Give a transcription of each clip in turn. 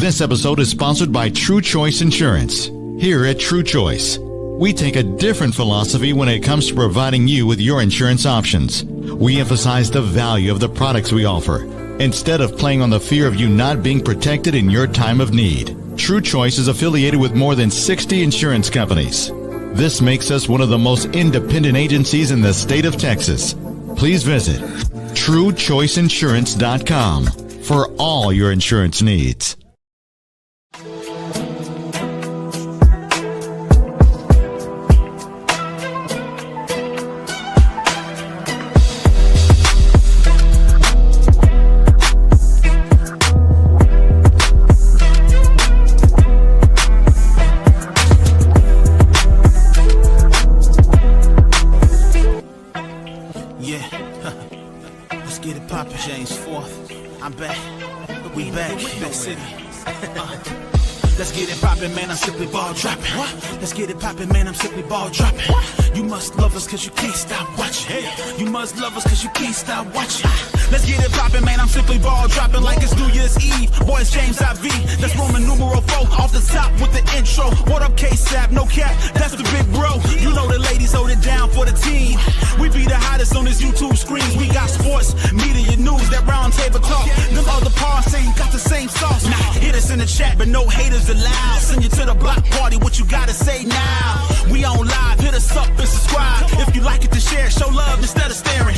This episode is sponsored by True Choice Insurance. Here at True Choice, we take a different philosophy when it comes to providing you with your insurance options. We emphasize the value of the products we offer, instead of playing on the fear of you not being protected in your time of need. True Choice is affiliated with more than 60 insurance companies. This makes us one of the most independent agencies in the state of Texas. Please visit TrueChoiceInsurance.com for all your insurance needs. Let's get it poppin', man, I'm simply ball dropping. Let's get it poppin', man, I'm simply ball dropping. You must love us cause you can't stop watching. You must love us cause you can't stop watching. Let's get it poppin', man, I'm simply ball dropping like it's New Year's Eve. Boy, it's James IV. That's Roman numeral 4 off the top with the intro. What up, K-Sap? No cap, that's the big bro. You know the ladies hold it down for the team. We be the hottest on this YouTube screens. We got sports, media, news, that round table talk. Them other parts ain't got the same sauce. Nah, hit us in the chat, but no haters allowed. Send you to the block party, what you gotta say now? We on live, hit us up and subscribe. If you like it to share, show love instead of staring.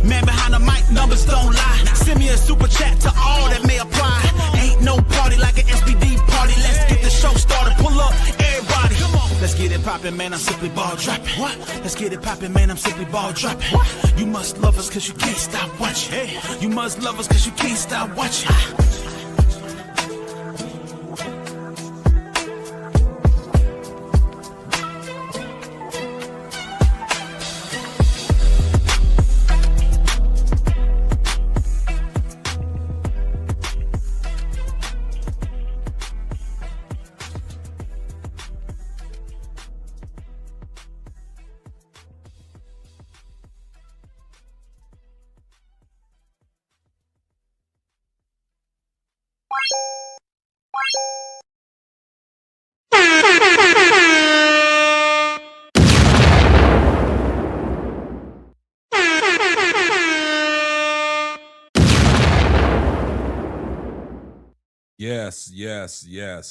Man behind the mic, numbers don't lie. Send me a super chat to all that may apply. Ain't no party like an SPD party. Let's get the show started, pull up, everybody. Let's get it poppin', man, I'm simply ball dropping. Let's get it poppin', man, I'm simply ball dropping. You must love us cause you can't stop watching. You must love us cause you can't stop watching.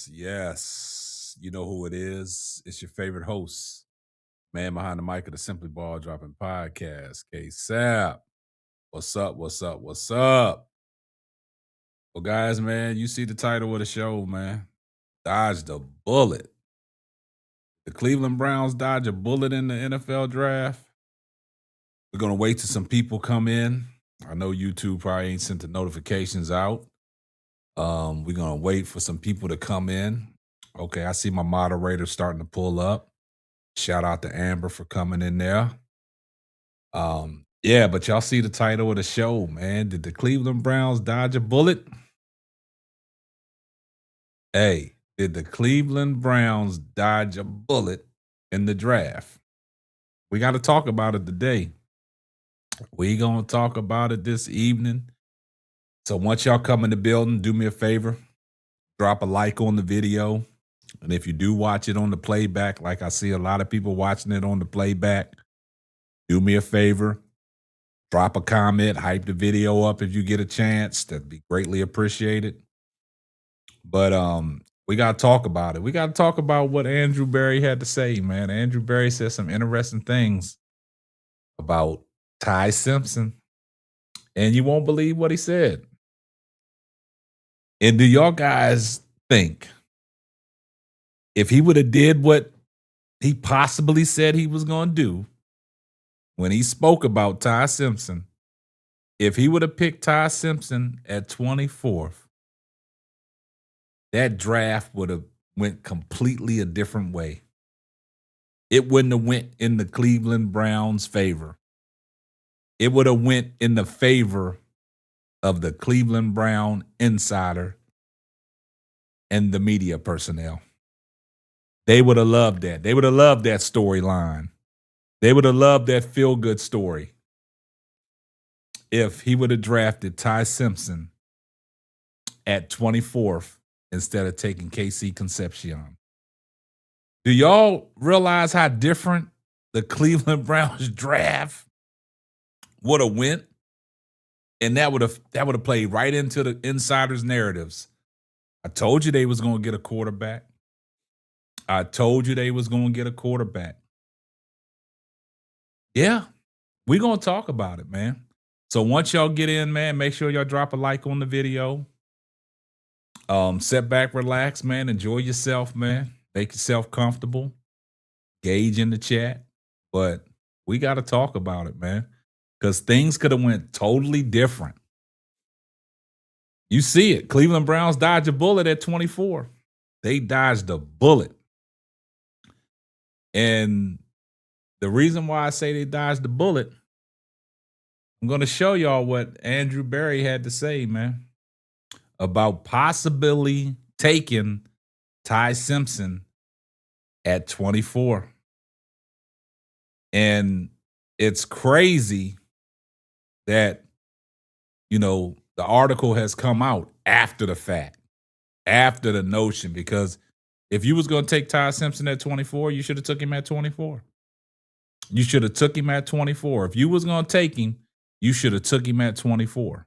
Yes. You know who it is. It's your favorite host, man behind the mic of the Simply Ball Dropping Podcast, K-Sap. What's up? Well, guys, man, you see the title of the show, man. Dodge the bullet. The Cleveland Browns dodge a bullet in the NFL draft. We're going to wait till some people come in. I know YouTube probably ain't sent the notifications out. We're going to wait for some people to come in. Okay, I see my moderator starting to pull up. Shout out to Amber for coming in there. Yeah, but y'all see the title of the show, man. Did the Cleveland Browns dodge a bullet? Hey, did the Cleveland Browns dodge a bullet in the draft? We got to talk about it today. We going to talk about it this evening. So once y'all come in the building, do me a favor. Drop a like on the video. And if you do watch it on the playback, like I see a lot of people watching it on the playback, do me a favor. Drop a comment, hype the video up if you get a chance. That'd be greatly appreciated. But we got to talk about it. We got to talk about what Andrew Berry had to say, man. Andrew Berry said some interesting things about Ty Simpson. And you won't believe what he said. And do y'all guys think if he would have did what he possibly said he was going to do when he spoke about Ty Simpson, if he would have picked Ty Simpson at 24th, that draft would have went completely a different way. It wouldn't have went in the Cleveland Browns' favor. It would have went in the favor of the Cleveland Brown insider and the media personnel. They would have loved that. They would have loved that storyline. They would have loved that feel-good story if he would have drafted Ty Simpson at 24th instead of taking KC Concepcion. Do y'all realize how different the Cleveland Browns draft would have went? And that would have played right into the insiders' narratives. I told you they was going to get a quarterback. I told you they was going to get a quarterback. Yeah, we're going to talk about it, man. So once y'all get in, man, make sure y'all drop a like on the video. Sit back, relax, man. Enjoy yourself, man. Make yourself comfortable. Gauge in the chat. But we got to talk about it, man, because things could have went totally different. You see it. Cleveland Browns dodged a bullet at 24. They dodged a bullet. And the reason why I say they dodged the bullet, I'm going to show y'all what Andrew Berry had to say, man, about possibly taking Ty Simpson at 24. And it's crazy that, you know, the article has come out after the fact, after the notion, because if you was going to take Ty Simpson at 24, you should have took him at 24. You should have took him at 24. If you was going to take him, you should have took him at 24.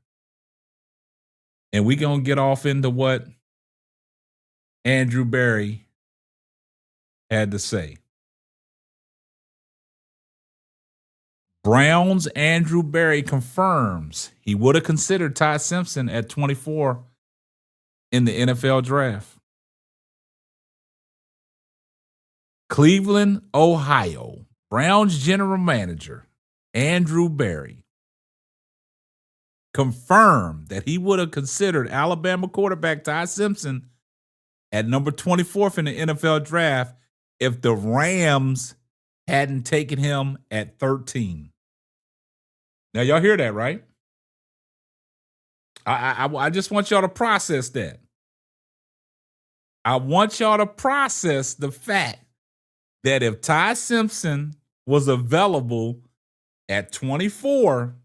And we going to get off into what Andrew Berry had to say. Browns Andrew Berry confirms he would have considered Ty Simpson at 24 in the NFL draft. Cleveland, Ohio, Browns general manager Andrew Berry confirmed that he would have considered Alabama quarterback Ty Simpson at number 24 in the NFL draft if the Rams hadn't taken him at 13. Now, y'all hear that, right? I just want y'all to process that. I want y'all to process the fact that if Ty Simpson was available at 24,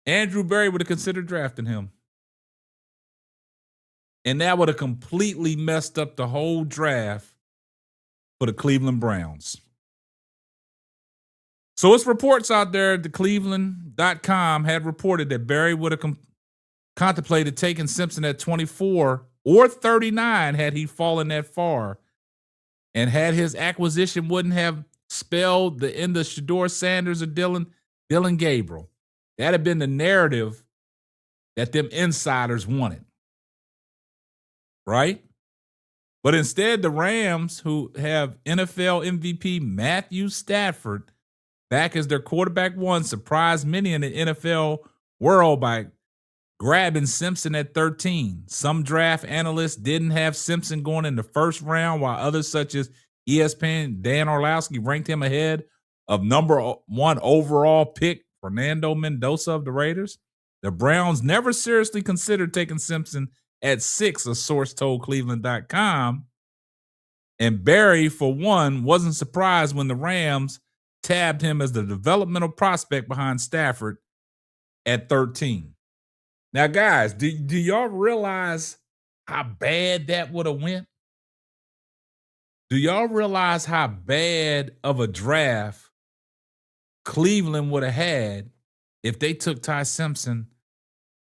Andrew Berry would have considered drafting him. And that would have completely messed up the whole draft for the Cleveland Browns. So it's reports out there, the Cleveland.com had reported that Berry would have contemplated taking Simpson at 24 or 39 had he fallen that far, and had his acquisition wouldn't have spelled the end of Shedeur Sanders or Dylan Gabriel. That'd have been the narrative that them insiders wanted. Right? But instead, the Rams, who have NFL MVP Matthew Stafford back as their quarterback one, surprised many in the NFL world by grabbing Simpson at 13. Some draft analysts didn't have Simpson going in the first round, while others such as ESPN Dan Orlowski ranked him ahead of number one overall pick Fernando Mendoza of the Raiders. The Browns never seriously considered taking Simpson at 6, a source told Cleveland.com. And Berry, for one, wasn't surprised when the Rams tabbed him as the developmental prospect behind Stafford at 13. Now, guys, do y'all realize how bad that would have went? Do y'all realize how bad of a draft Cleveland would have had if they took Ty Simpson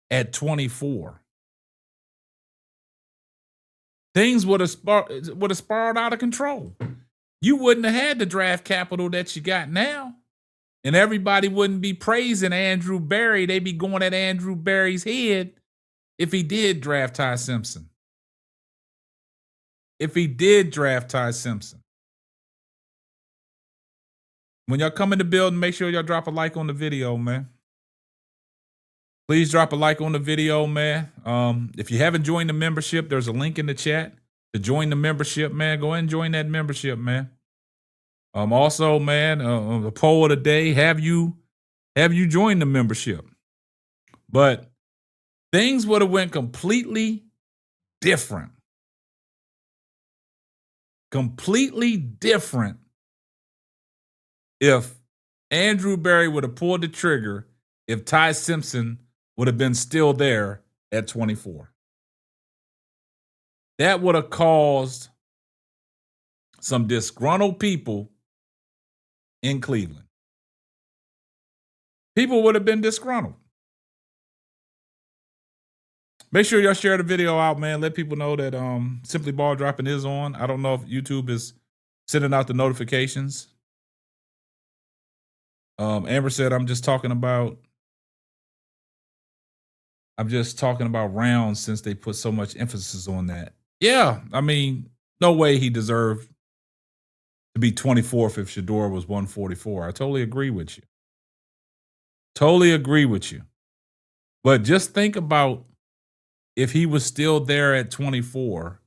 at 24? Things would have spiraled out of control. You wouldn't have had the draft capital that you got now. And everybody wouldn't be praising Andrew Berry. They'd be going at Andrew Berry's head if he did draft Ty Simpson. If he did draft Ty Simpson. When y'all come in the building, make sure y'all drop a like on the video, man. Please drop a like on the video, man. If you haven't joined the membership, there's a link in the chat to join the membership, man. Go ahead and join that membership, man. Also, man, the poll of the day, have you joined the membership? But things would have went completely different. Completely different if Andrew Berry would have pulled the trigger if Ty Simpson would have been still there at 24. That would have caused some disgruntled people in Cleveland. People would have been disgruntled. Make sure y'all share the video out, man. Let people know that Simply Ball Dropping is on. I don't know if YouTube is sending out the notifications. Amber said, I'm just talking about rounds since they put so much emphasis on that. Yeah, I mean, no way he deserved to be 24th if Shedeur was 144. I totally agree with you. Totally agree with you. But just think about if he was still there at 24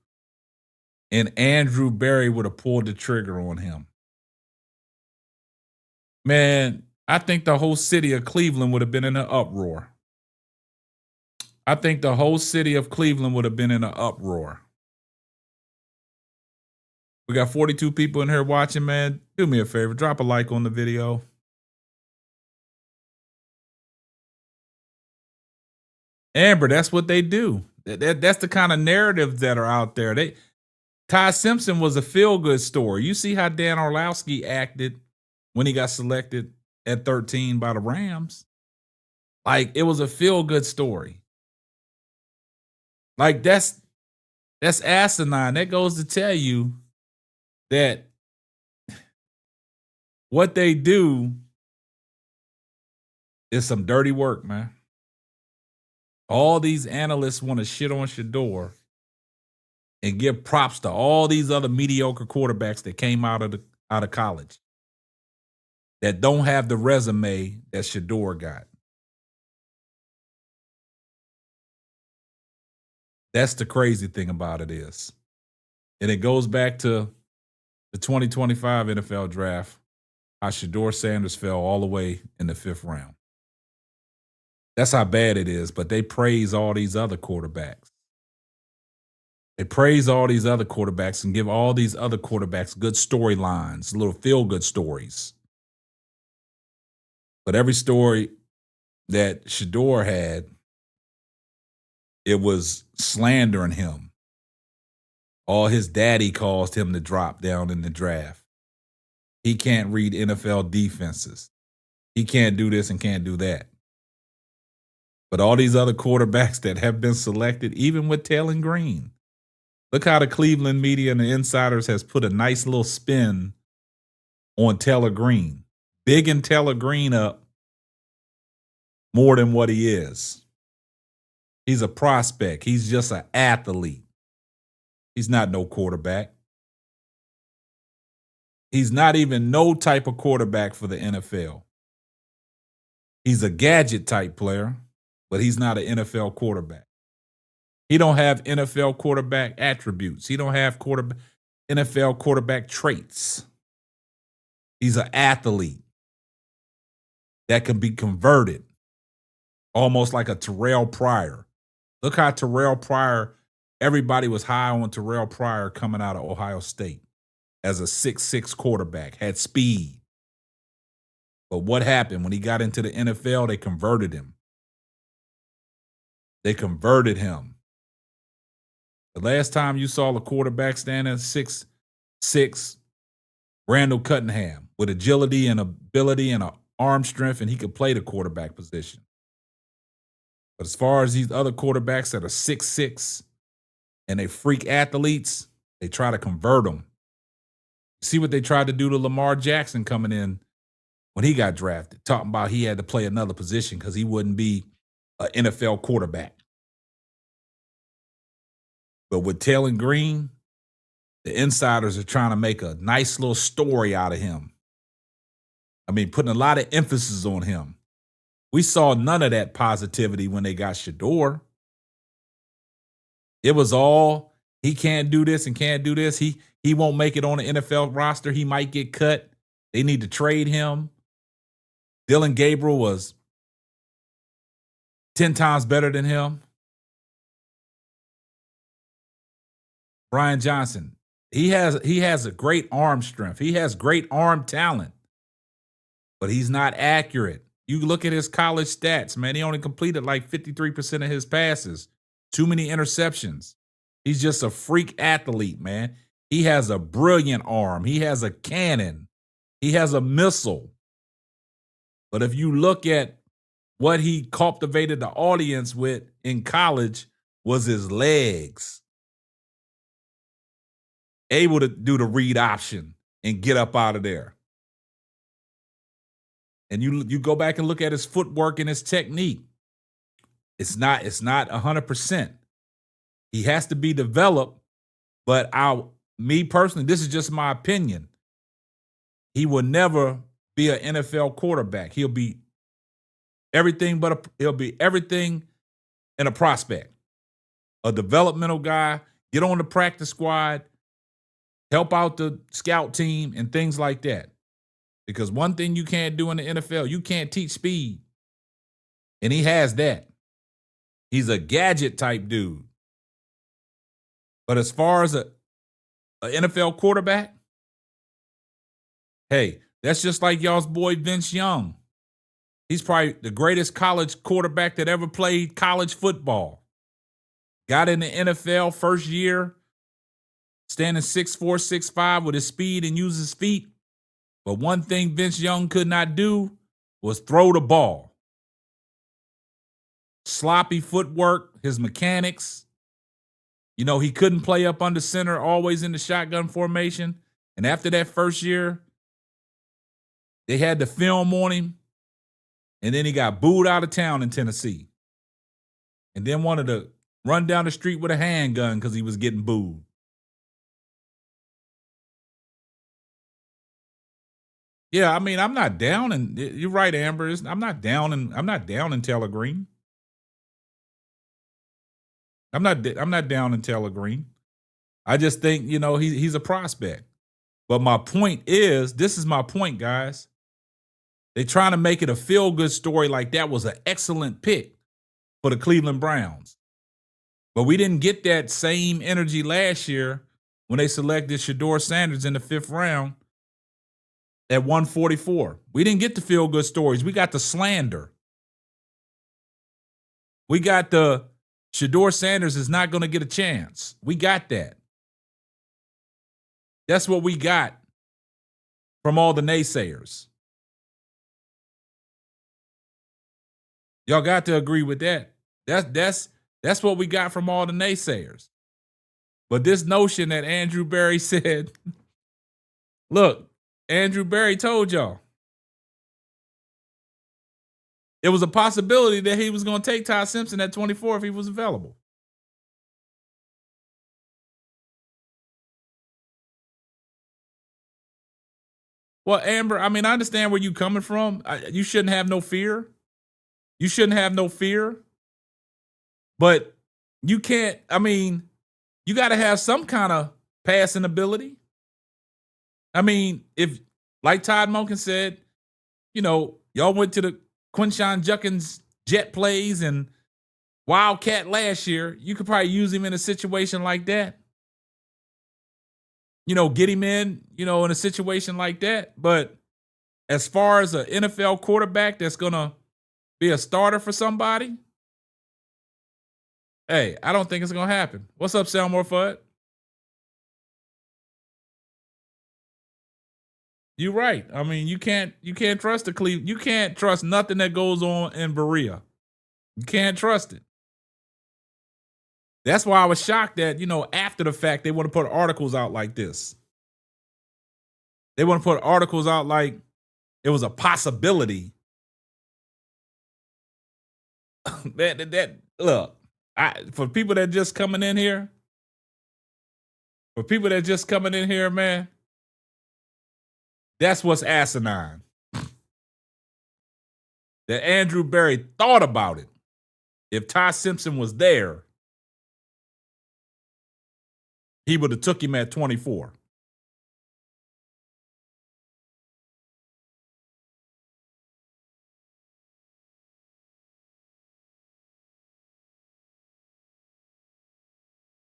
and Andrew Berry would have pulled the trigger on him. Man, I think the whole city of Cleveland would have been in an uproar. I think the whole city of Cleveland would have been in an uproar. We got 42 people in here watching, man. Do me a favor, drop a like on the video. Amber, that's what they do. That's the kind of narratives that are out there. Ty Simpson was a feel-good story. You see how Dan Orlowski acted when he got selected at 13 by the Rams. Like, it was a feel-good story. Like, that's asinine. That goes to tell you that what they do is some dirty work, man. All these analysts want to shit on Shedeur and give props to all these other mediocre quarterbacks that came out of college that don't have the resume that Shedeur got. That's the crazy thing about it is. And it goes back to the 2025 NFL draft, how Shedeur Sanders fell all the way in the 5th round. That's how bad it is, but they praise all these other quarterbacks. They praise all these other quarterbacks and give all these other quarterbacks good storylines, little feel-good stories. But every story that Shedeur had, it was slandering him. All his daddy caused him to drop down in the draft. He can't read NFL defenses. He can't do this and can't do that. But all these other quarterbacks that have been selected, even with Taylor Green, look how the Cleveland media and the insiders has put a nice little spin on Taylor Green, bigging Taylor Green up more than what he is. He's a prospect. He's just an athlete. He's not no quarterback. He's not even no type of quarterback for the NFL. He's a gadget type player, but he's not an NFL quarterback. He don't have NFL quarterback attributes. He don't have NFL quarterback traits. He's an athlete that can be converted, almost like a Terrell Pryor. Look how Terrell Pryor, everybody was high on Terrell Pryor coming out of Ohio State as a 6'6" quarterback, had speed. But what happened? When he got into the NFL, they converted him. They converted him. The last time you saw a quarterback stand at 6'6", Randall Cunningham, with agility and ability and an arm strength, and he could play the quarterback position. But as far as these other quarterbacks that are 6'6", and they freak athletes, they try to convert them. See what they tried to do to Lamar Jackson coming in when he got drafted, talking about he had to play another position because he wouldn't be an NFL quarterback. But with Taylor Green, the insiders are trying to make a nice little story out of him. I mean, putting a lot of emphasis on him. We saw none of that positivity when they got Shedeur. It was all, he can't do this and can't do this. He won't make it on the NFL roster. He might get cut. They need to trade him. Dylan Gabriel was 10 times better than him. Brian Johnson, he has a great arm strength. He has great arm talent, but he's not accurate. You look at his college stats, man. He only completed like 53% of his passes. Too many interceptions. He's just a freak athlete, man. He has a brilliant arm. He has a cannon. He has a missile. But if you look at what he cultivated the audience with in college was his legs. Able to do the read option and get up out of there. And you go back and look at his footwork and his technique. It's not 100%. He has to be developed, but me personally, this is just my opinion. He will never be an NFL quarterback. He'll be everything in a prospect. A developmental guy, get on the practice squad, help out the scout team and things like that. Because one thing you can't do in the NFL, you can't teach speed. And he has that. He's a gadget type dude. But as far as a NFL quarterback, hey, that's just like y'all's boy Vince Young. He's probably the greatest college quarterback that ever played college football. Got in the NFL first year, standing 6'4", 6'5" with his speed and use his feet. But one thing Vince Young could not do was throw the ball. Sloppy footwork, his mechanics. You know, he couldn't play up under center, always in the shotgun formation. And after that first year, they had the film on him. And then he got booed out of town in Tennessee. And then wanted to run down the street with a handgun because he was getting booed. Yeah, I mean, I'm not down, and you're right, Amber. I'm not down in Taylor Green. I'm not down in Taylor Green. I just think, you know, he's a prospect. But my point is, this is my point, guys. They're trying to make it a feel-good story like that was an excellent pick for the Cleveland Browns. But we didn't get that same energy last year when they selected Shedeur Sanders in the 5th round at 144. We didn't get the feel-good stories. We got the slander. We got the Shedeur Sanders is not going to get a chance. We got that. That's what we got from all the naysayers. Y'all got to agree with that. That's what we got from all the naysayers. But this notion that Andrew Berry said, look, Andrew Berry told y'all it was a possibility that he was going to take Ty Simpson at 24 if he was available. Well, Amber, I mean, I understand where you're coming from. You shouldn't have no fear. You shouldn't have no fear. But you can't, I mean, you got to have some kind of passing ability. I mean, if, like Todd Monken said, you know, y'all went to the Quinshon Judkins jet plays and Wildcat last year, you could probably use him in a situation like that. You know, get him in, you know, in a situation like that. But as far as an NFL quarterback that's going to be a starter for somebody, hey, I don't think it's going to happen. What's up, Selmore Fudd? You're right. I mean, you can't trust the Cleveland. You can't trust nothing that goes on in Berea. You can't trust it. That's why I was shocked that, you know, after the fact, they want to put articles out like this. They want to put articles out like it was a possibility. Look, for people that just coming in here, man, that's what's asinine. That Andrew Berry thought about it. If Ty Simpson was there, he would have took him at 24.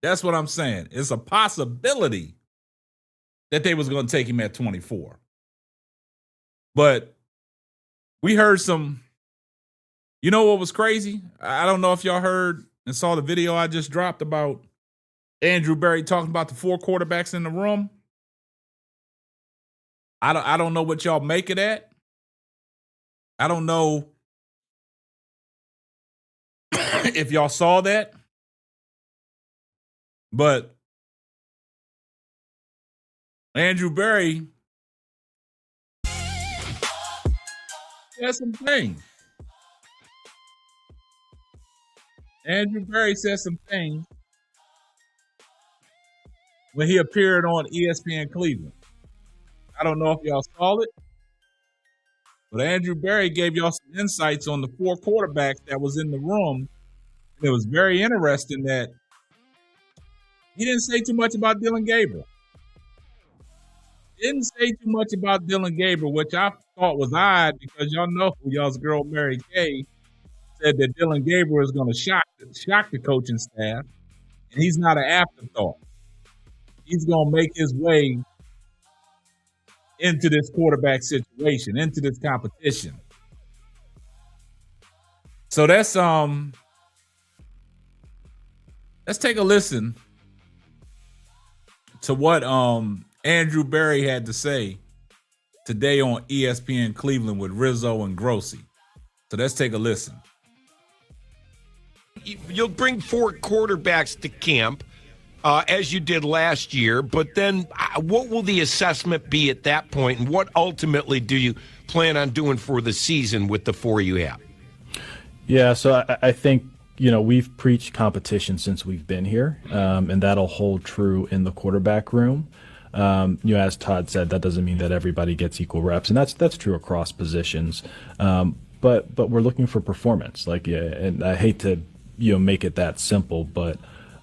That's what I'm saying. It's a possibility that they was going to take him at 24. But we heard some. You know what was crazy? I don't know if y'all heard and saw the video I just dropped about Andrew Berry talking about the 4 quarterbacks in the room. I don't know what y'all make of that. I don't know if y'all saw that, but Andrew Berry said some things. Andrew Berry said some things when he appeared on ESPN Cleveland. I don't know if y'all saw it, but Andrew Berry gave y'all some insights on the 4 quarterbacks that was in the room. It was very interesting that he didn't say too much about Dylan Gabriel. Didn't say too much about Dylan Gabriel, which I thought was odd because y'all know y'all's girl Mary Kay said that Dylan Gabriel is going to shock the coaching staff, and he's not an afterthought. He's going to make his way into this quarterback situation, into this competition. So let's take a listen to what Andrew Berry had to say today on ESPN Cleveland with Rizzo and Grossi. So let's take a listen. You'll bring 4 quarterbacks to camp, as you did last year, but then what will the assessment be at that point, and what ultimately do you plan on doing for the season with the 4 you have? Yeah, so I think, we've preached competition since we've been here, and that'll hold true in the quarterback room. As Todd said, that doesn't mean that everybody gets equal reps, and that's true across positions. But we're looking for performance. And I hate to make it that simple, but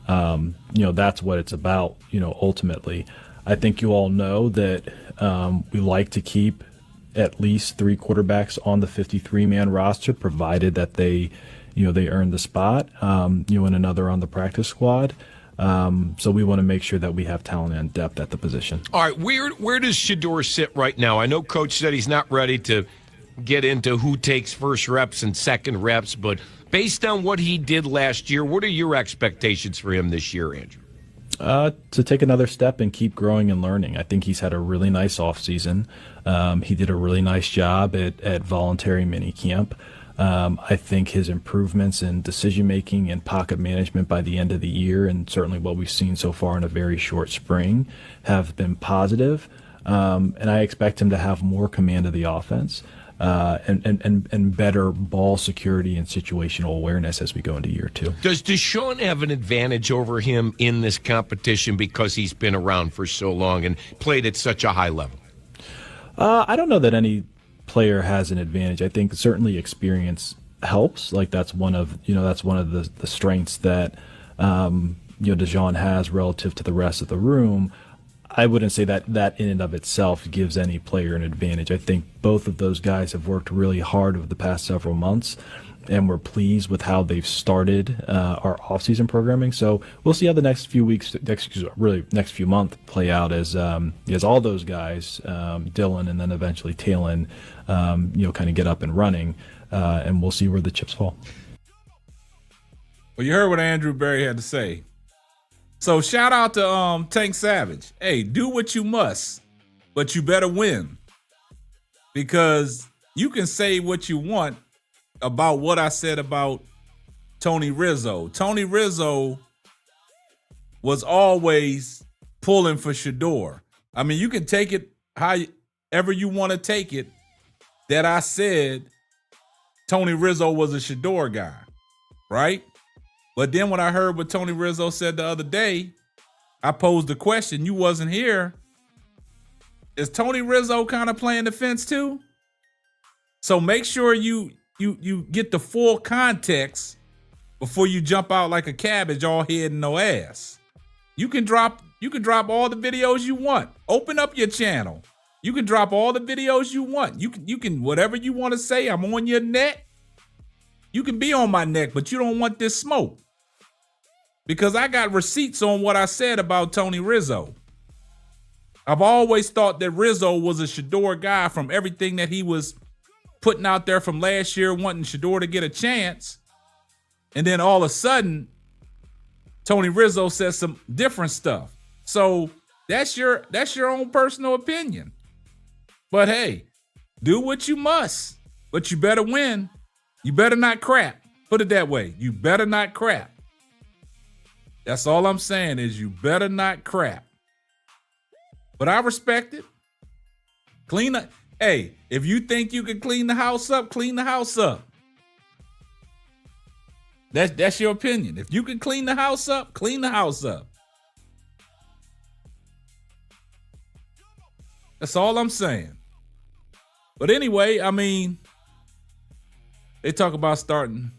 that's what it's about. Ultimately, I think you all know that we like to keep at least 3 quarterbacks on the 53-man roster, provided that they earn the spot, and another on the practice squad. So we want to make sure that we have talent and depth at the position. All right, where does Shedeur sit right now? I know Coach said he's not ready to get into who takes first reps and second reps, but based on what he did last year, what are your expectations for him this year, Andrew? To take another step and keep growing and learning. I think he's had a really nice offseason. He did a really nice job at voluntary minicamp. I think his improvements in decision-making and pocket management by the end of the year, and certainly what we've seen so far in a very short spring, have been positive. And I expect him to have more command of the offense and better ball security and situational awareness as we go into year 2. Does Deshaun have an advantage over him in this competition because he's been around for so long and played at such a high level? I don't know that any player has an advantage. I think certainly experience helps. That's one of the strengths that Deshaun has relative to the rest of the room. I wouldn't say that in and of itself gives any player an advantage. I think both of those guys have worked really hard over the past several months, and we're pleased with how they've started our offseason programming. So we'll see how the next few months play out as all those guys, Dylan and then eventually Talon, kind of get up and running, and we'll see where the chips fall. Well, you heard what Andrew Berry had to say. So shout out to Tank Savage. Hey, do what you must, but you better win. Because you can say what you want about what I said about Tony Rizzo. Tony Rizzo was always pulling for Shedeur. I mean, you can take it however you want to take it, that I said Tony Rizzo was a Shedeur guy, right? But then when I heard what Tony Rizzo said the other day, I posed the question. You wasn't here. Is Tony Rizzo kind of playing the fence too? So make sure you get the full context before you jump out like a cabbage, all head and no ass. You can drop all the videos you want. Open up your channel. You can drop all the videos you want. You can whatever you want to say. I'm on your neck. You can be on my neck, but you don't want this smoke. Because I got receipts on what I said about Tony Rizzo. I've always thought that Rizzo was a Shedeur guy from everything that he was putting out there from last year wanting Shador to get a chance. And then all of a sudden, Tony Rizzo says some different stuff. So that's your own personal opinion. But hey, do what you must. But you better win. You better not crap. Put it that way. You better not crap. That's all I'm saying is you better not crap. But I respect it. Clean up. Hey, if you think you can clean the house up, clean the house up. That's your opinion. If you can clean the house up, clean the house up. That's all I'm saying. But anyway, I mean, they talk about starting.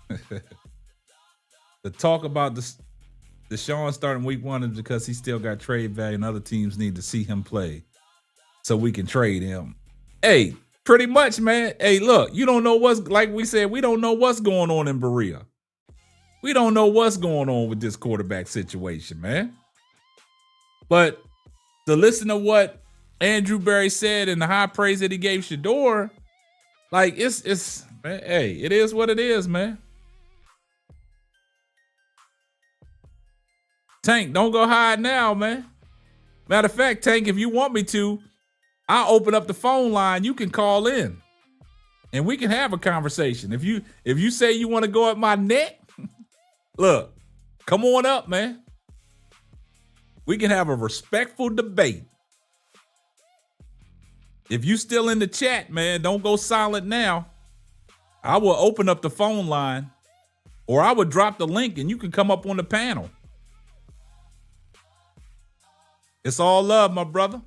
The talk about Deshaun starting week 1 is because he still got trade value and other teams need to see him play so we can trade him. Hey, pretty much, man. Hey, look, you don't know like we said, we don't know what's going on in Berea. We don't know what's going on with this quarterback situation, man. But to listen to what Andrew Berry said and the high praise that he gave Shador, like it's man, hey, it is what it is, man. Tank, don't go hide now, man. Matter of fact, Tank, if you want me to, I'll open up the phone line. You can call in, and we can have a conversation. If you say you want to go at my neck, look, come on up, man. We can have a respectful debate. If you still in the chat, man, don't go silent now. I will open up the phone line, or I would drop the link, and you can come up on the panel. It's all love, my brother.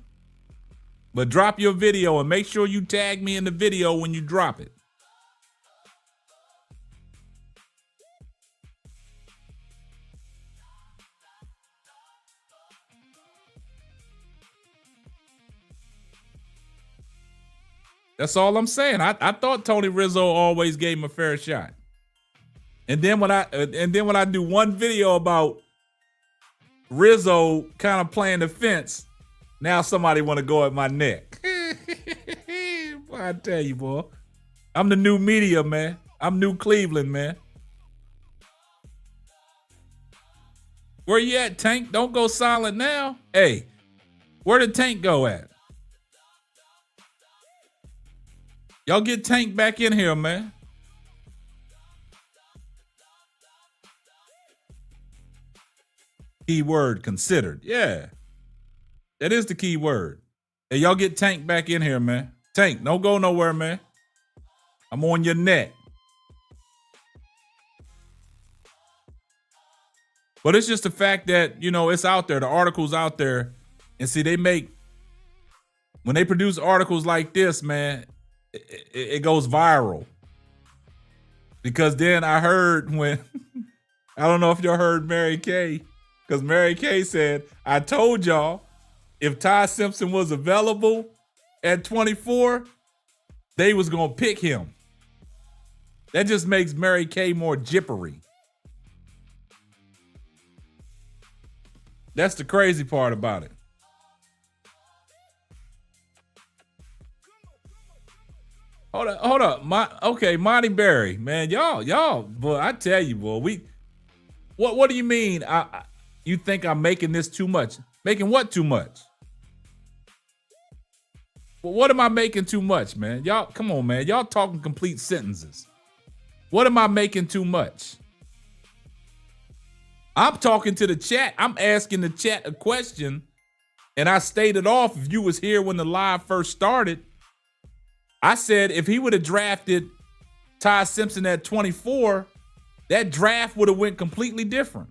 But drop your video and make sure you tag me in the video when you drop it. That's all I'm saying. I thought Tony Rizzo always gave him a fair shot. And then when I do one video about Rizzo kind of playing the fence, now somebody want to go at my neck. Boy, I tell you, boy. I'm the new media, man. I'm new Cleveland, man. Where you at, Tank? Don't go silent now. Hey, where did Tank go at? Y'all get Tank back in here, man. Key word, considered. Yeah. That is the key word. Hey, y'all get Tank back in here, man. Tank, don't go nowhere, man. I'm on your neck. But it's just the fact that, you know, it's out there. The article's out there. And see, when they produce articles like this, man, it goes viral. Because then I heard when, I don't know if y'all heard Mary Kay, because Mary Kay said, I told y'all, if Ty Simpson was available at 24, they was going to pick him. That just makes Mary Kay more jippery. That's the crazy part about it. Hold up. Monty Berry, man, y'all, boy, I tell you, boy, what do you mean? You think I'm making this too much? Making what too much? Well, what am I making too much, man? Y'all, come on, man. Y'all talking complete sentences. What am I making too much? I'm talking to the chat. I'm asking the chat a question, and I stated off, if you was here when the live first started, I said if he would have drafted Ty Simpson at 24, that draft would have went completely different.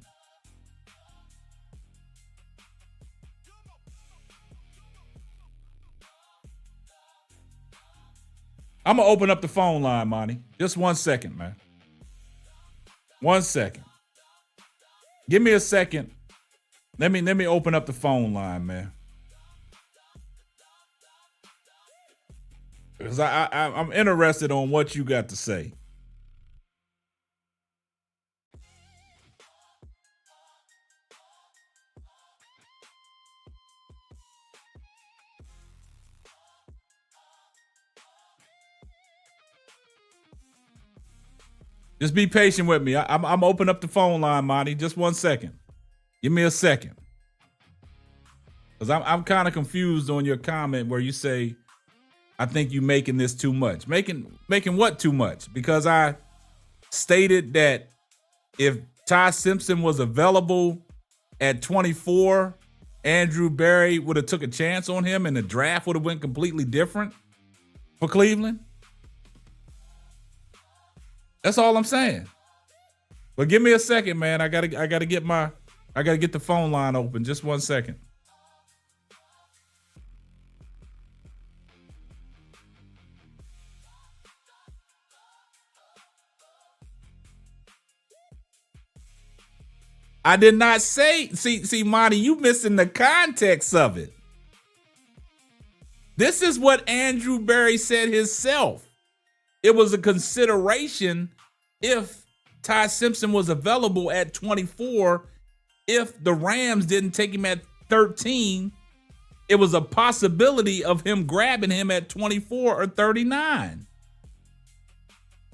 I'm going to open up the phone line, Monty. Just 1 second, man. 1 second. Give me a second. Let me open up the phone line, man. Because I'm interested on what you got to say. Just be patient with me. I'm open up the phone line, Monty. Just 1 second. Give me a second. Because I'm kind of confused on your comment where you say, I think you making this too much. Making what too much? Because I stated that if Ty Simpson was available at 24, Andrew Berry would have took a chance on him and the draft would have went completely different for Cleveland. That's all I'm saying. But give me a second, man. I gotta get the phone line open. Just 1 second. I did not say, see, Monty, you missing the context of it. This is what Andrew Berry said himself. It was a consideration if Ty Simpson was available at 24, if the Rams didn't take him at 13, it was a possibility of him grabbing him at 24 or 39.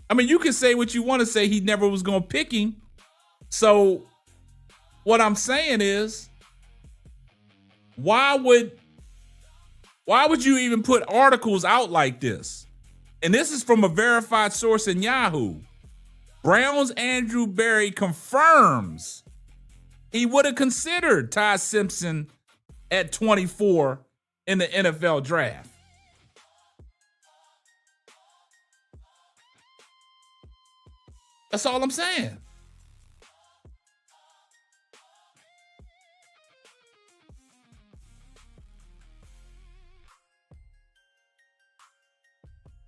I mean, you can say what you want to say. He never was going to pick him. So what I'm saying is, why would you even put articles out like this? And this is from a verified source in Yahoo. Browns Andrew Berry confirms he would have considered Ty Simpson at 24 in the NFL draft. That's all I'm saying.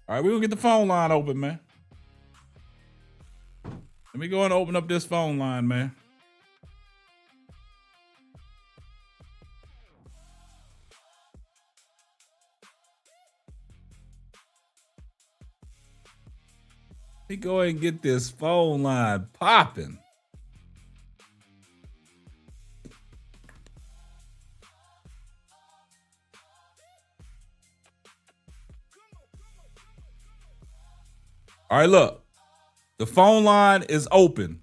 All right, we're going to get the phone line open, man. Let me go and open up this phone line, man. Let me go ahead and get this phone line popping. All right, look. The phone line is open.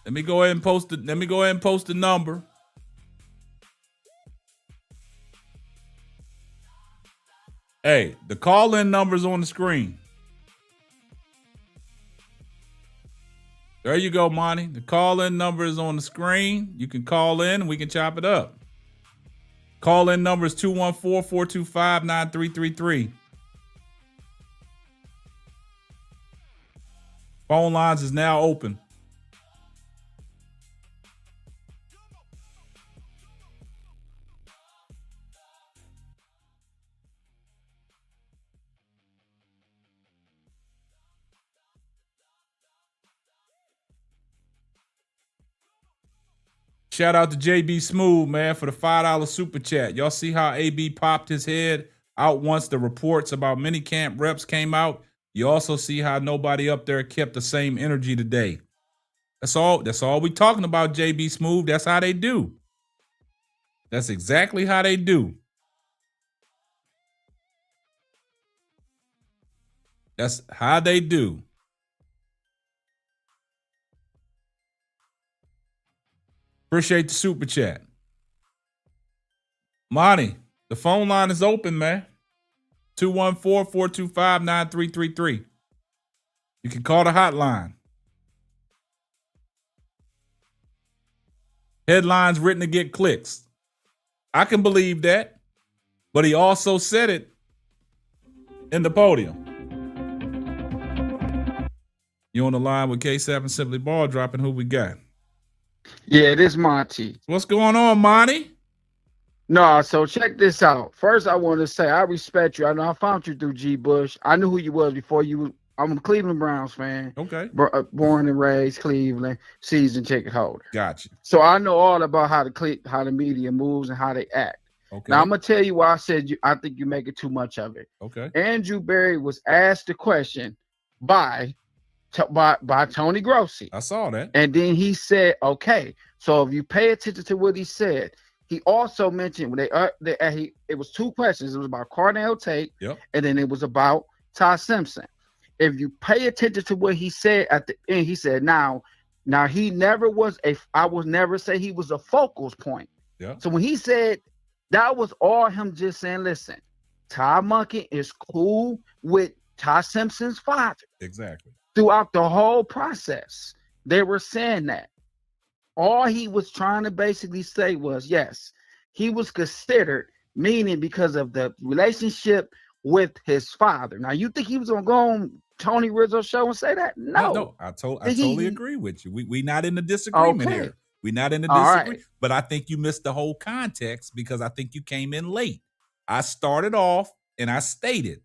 Let me go ahead and post it. Let me go ahead and post the number. Hey, the call-in number's on the screen. There you go, Monty. The call-in number is on the screen. You can call in and we can chop it up. Call-in number is 214-425-9333. Phone lines is now open. Shout out to JB Smooth, man, for the $5 super chat. Y'all see how AB popped his head out once the reports about minicamp reps came out? You also see how nobody up there kept the same energy today. That's all we talking about, JB Smooth. That's how they do. That's exactly how they do. That's how they do. Appreciate the super chat. Monty, the phone line is open, man. 214-425-9333. You can call the hotline. Headlines written to get clicks. I can believe that. But he also said it in the podium. You on the line with K7 and Simply Ball Dropping. Who we got? Yeah, this Monty. What's going on, Monty? No, so check this out. First, I want to say I respect you. I know I found you through G. Bush. I knew who you was before you. I'm a Cleveland Browns fan. Okay. Born and raised Cleveland, season ticket holder. Gotcha. So I know all about how the media moves and how they act. Okay. Now I'm gonna tell you why I said I think you're making too much of it. Okay. Andrew Berry was asked the question by Tony Grossi. I saw that. And then he said, okay. So if you pay attention to what he said, he also mentioned it was two questions. It was about Cardell Tate, yep, and then it was about Ty Simpson. if you pay attention to what he said at the end, he said, now he never was I would never say he was a focal point. Yeah. So when he said that was all him just saying, listen, Ty Monkey is cool with Ty Simpson's father. Exactly. Throughout the whole process, they were saying that. All he was trying to basically say was, yes, he was considered, meaning because of the relationship with his father. Now, you think he was going to go on Tony Rizzo's show and say that? No. I totally agree with you. We not in the disagreement here. We're not in the disagreement. Right. But I think you missed the whole context because I think you came in late. I started off and I stated,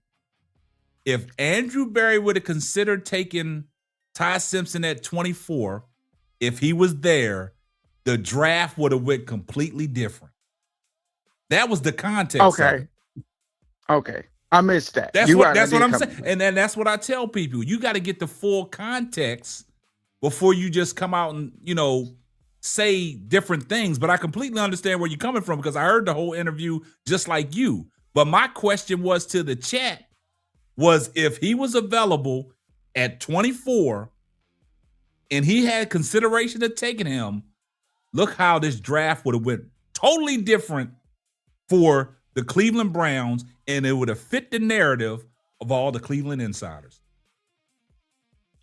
if Andrew Berry would have considered taking Ty Simpson at 24, if he was there, the draft would have went completely different. That was the context. Okay. I missed that. That's what I'm saying. And then that's what I tell people. You got to get the full context before you just come out and, say different things. But I completely understand where you're coming from because I heard the whole interview just like you. But my question was to the chat was if he was available at 24 and he had consideration of taking him, look how this draft would have went totally different for the Cleveland Browns, and it would have fit the narrative of all the Cleveland insiders.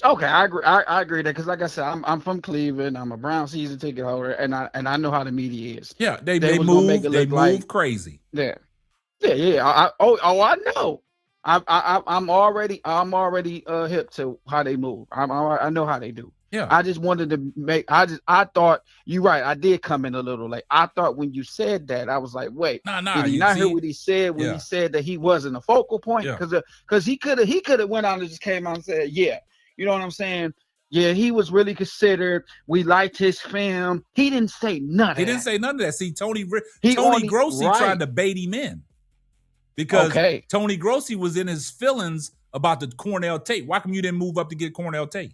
Okay, I agree. I agree that because, like I said, I'm from Cleveland. I'm a Brown season ticket holder, and I know how the media is. Yeah, they move crazy. Yeah. I know. I'm already hip to how they move. I know how they do. Yeah. I just wanted to I thought you're right. I did come in a little late. I thought when you said that, I was like, wait, did he not hear what he said when he said that he wasn't a focal point? Because he could have went out and just came out and said, yeah, you know what I'm saying? Yeah, he was really considered. We liked his film. He didn't say none of that. He didn't say none of that. See, Tony Grossi tried to bait him in because Tony Grossi was in his feelings about the Cornell tape. Why come you didn't move up to get Cornell tape?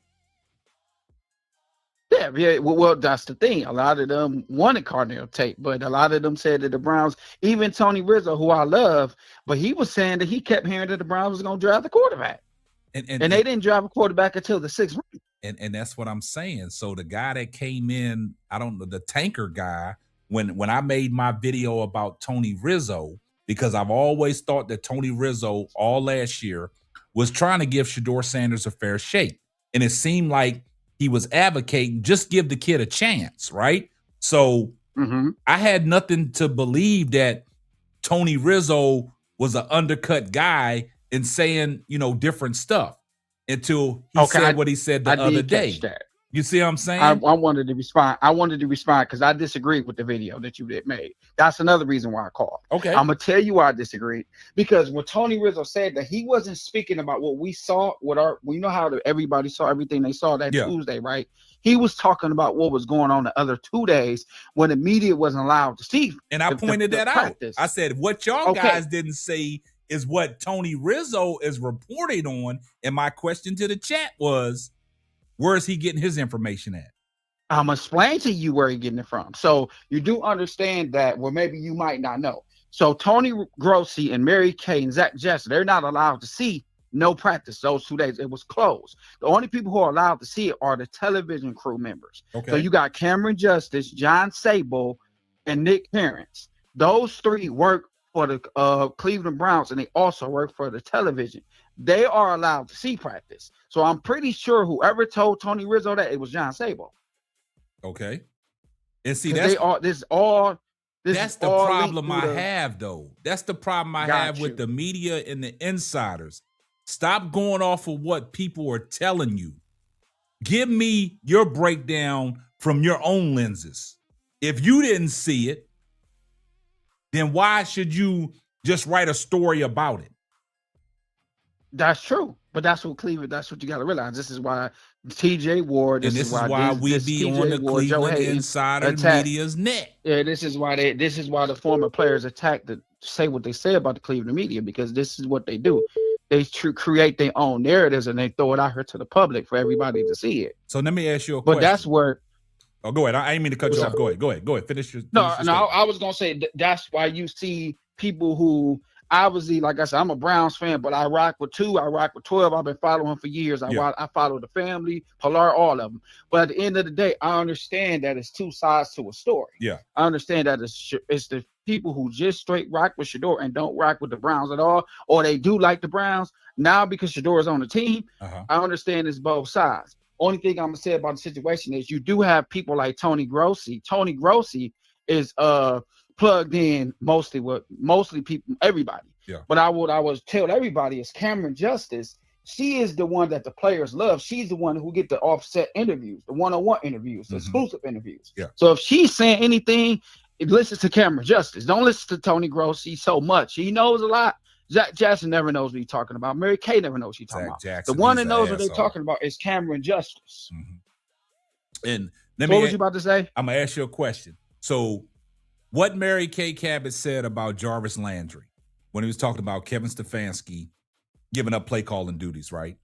Yeah. Well, that's the thing. A lot of them wanted Cornell tape, but a lot of them said that the Browns, even Tony Rizzo, who I love, but he was saying that he kept hearing that the Browns was going to draft the quarterback. And they didn't draft a quarterback until the 6th round. And that's what I'm saying. So the guy that came in, I don't know, the tanker guy, when I made my video about Tony Rizzo, because I've always thought that Tony Rizzo all last year was trying to give Shedeur Sanders a fair shake. And it seemed like he was advocating just give the kid a chance, right? So I had nothing to believe that Tony Rizzo was an undercut guy and saying, different stuff until he said what he said the other day. You see what I'm saying? I wanted to respond. Because I disagreed with the video that you did made. That's another reason why I called. Okay. I'm going to tell you why I disagreed. Because when Tony Rizzo said that he wasn't speaking about what we saw, we know how everybody saw everything they saw that Tuesday, right? He was talking about what was going on the other 2 days when the media wasn't allowed to see. And I pointed that out. I said, what y'all guys didn't say is what Tony Rizzo is reporting on. And my question to the chat was, where is he getting his information at? I'm going to explain to you where he's getting it from. So you do understand that, well, maybe you might not know. So Tony Grossi and Mary Kay and Zach Jester, they're not allowed to see no practice those 2 days. It was closed. The only people who are allowed to see it are the television crew members. Okay. So you got Cameron Justice, John Sable, and Nick Terrence. Those 3 work for the Cleveland Browns, and they also work for the television. They are allowed to see practice. So I'm pretty sure whoever told Tony Rizzo that, it was John Sable. Okay. And see, that's the problem I have, though. That's the problem I have with the media and the insiders. Stop going off of what people are telling you. Give me your breakdown from your own lenses. If you didn't see it, then why should you just write a story about it? That's true. But that's what you got to realize. This is why TJ Ward. This is why we be on the Cleveland Insider Media's neck. Yeah, this is why the former players attack to say what they say about the Cleveland media, because this is what they do. They create their own narratives and they throw it out here to the public for everybody to see it. So let me ask you a question. But that's where. Oh, go ahead. I ain't mean to cut you off. Go ahead. Finish your. No. I was gonna say that's why you see people who obviously, like I said, I'm a Browns fan, but I rock with 2. I rock with 12. I've been following for years. I follow the family, Pilar, all of them. But at the end of the day, I understand that it's 2 sides to a story. Yeah. I understand that it's the people who just straight rock with Shador and don't rock with the Browns at all, or they do like the Browns. Now, because Shador is on the team, I understand it's both sides. Only thing I'm going to say about the situation is you do have people like Tony Grossi. Tony Grossi is plugged in mostly people, everybody. Yeah. But I would tell everybody is Cameron Justice. She is the one that the players love. She's the one who get the offset interviews, the one-on-one interviews, the exclusive interviews. Yeah. So if she's saying anything, listen to Cameron Justice. Don't listen to Tony Grossi so much. He knows a lot. Zach Jackson never knows what he's talking about. Mary Kay never knows what she's talking about. Jackson, the one that knows what they're talking about is Cameron Justice. And what was you about to say? I'm gonna ask you a question. So, what Mary Kay Cabot said about Jarvis Landry when he was talking about Kevin Stefanski giving up play calling duties, right?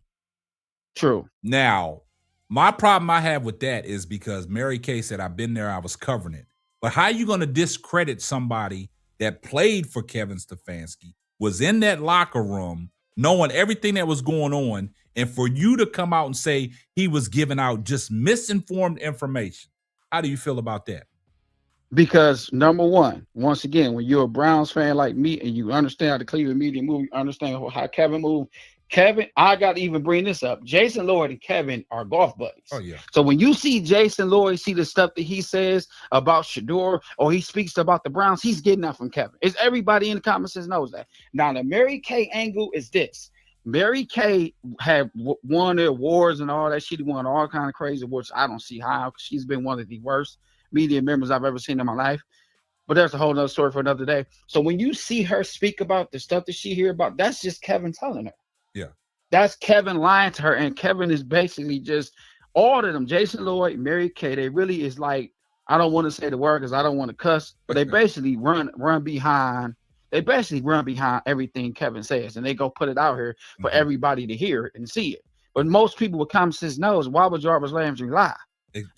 True. Now, my problem I have with that is because Mary Kay said, I've been there, I was covering it. But how are you going to discredit somebody that played for Kevin Stefanski, was in that locker room, knowing everything that was going on, and for you to come out and say he was giving out just misinformed information? How do you feel about that? Because number one, once again, when you're a Browns fan like me and you understand how the Cleveland media move, you understand how Kevin moved. Kevin, I got to even bring this up. Jason Lloyd and Kevin are golf buddies. Oh, yeah. So when you see Jason Lloyd, see the stuff that he says about Shador, or he speaks about the Browns, he's getting that from Kevin. It's everybody in the comments knows that. Now, the Mary Kay angle is this. Mary Kay had won the awards and all that. She won all kind of crazy awards. I don't see how. She's been one of the worst media members I've ever seen in my life. But there's a whole nother story for another day. So when you see her speak about the stuff that she hear about, that's just Kevin telling her. Yeah. That's Kevin lying to her. And Kevin is basically just all of them. Jason Lloyd, Mary Kay, they really is like, I don't want to say the word because I don't want to cuss, but they basically run behind. They basically run behind everything Kevin says, and they go put it out here for everybody to hear it and see it. But most people with common sense knows, why would Jarvis Landry lie?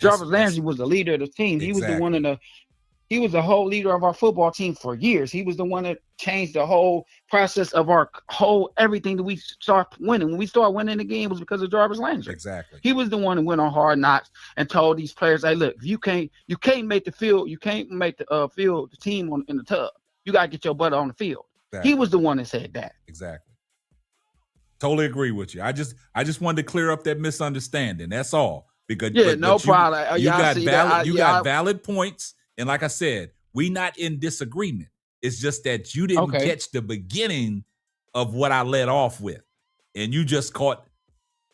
Jarvis Landry was the leader of the team. He was the one he was the whole leader of our football team for years. He was the one that changed the whole process of our whole everything that we start winning. When we started winning the game, it was because of Jarvis Landry. Exactly. He was the one who went on Hard Knocks and told these players, "Hey, look, you can't make the field. You can't make the field the team in the tub. You gotta get your butt on the field." Exactly. He was the one that said that. Exactly. Totally agree with you. I just wanted to clear up that misunderstanding. That's all. Because no problem. You got valid points. And like I said, we not in disagreement. It's just that you didn't catch the beginning of what I led off with. And you just caught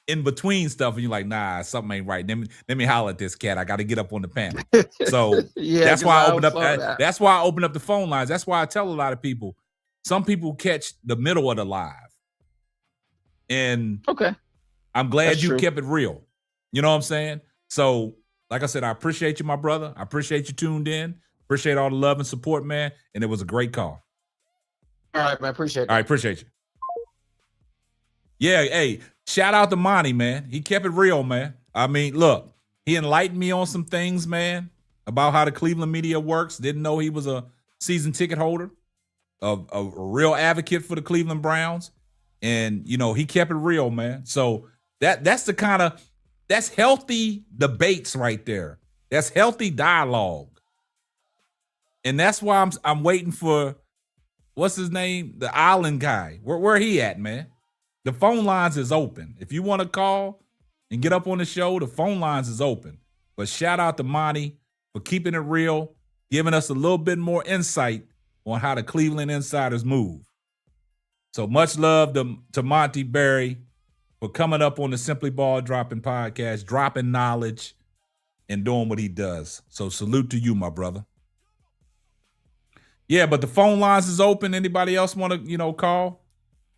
in between stuff and you're like, nah, something ain't right. Let me holler at this cat. I got to get up on the panel. So that's why I opened up that's why I opened up the phone lines. That's why I tell a lot of people, some people catch the middle of the live. And I'm glad you kept it real. You know what I'm saying? So like I said, I appreciate you, my brother. I appreciate you tuned in. Appreciate all the love and support, man. And it was a great call. All right, man. Appreciate it. All right, appreciate you. Yeah, hey, shout out to Monty, man. He kept it real, man. I mean, look, he enlightened me on some things, man, about how the Cleveland media works. Didn't know he was a season ticket holder, a real advocate for the Cleveland Browns. And, you know, he kept it real, man. So that's the kind of that's healthy debates right there. That's healthy dialogue. And that's why I'm waiting for, what's his name? The island guy. Where he at, man? The phone lines is open. If you want to call and get up on the show, the phone lines is open. But shout out to Monty for keeping it real, giving us a little bit more insight on how the Cleveland insiders move. So much love to Monty Berry for coming up on the Simply Ball Dropping podcast, dropping knowledge and doing what he does. So salute to you, my brother. Yeah, but the phone lines is open. Anybody else want to, call?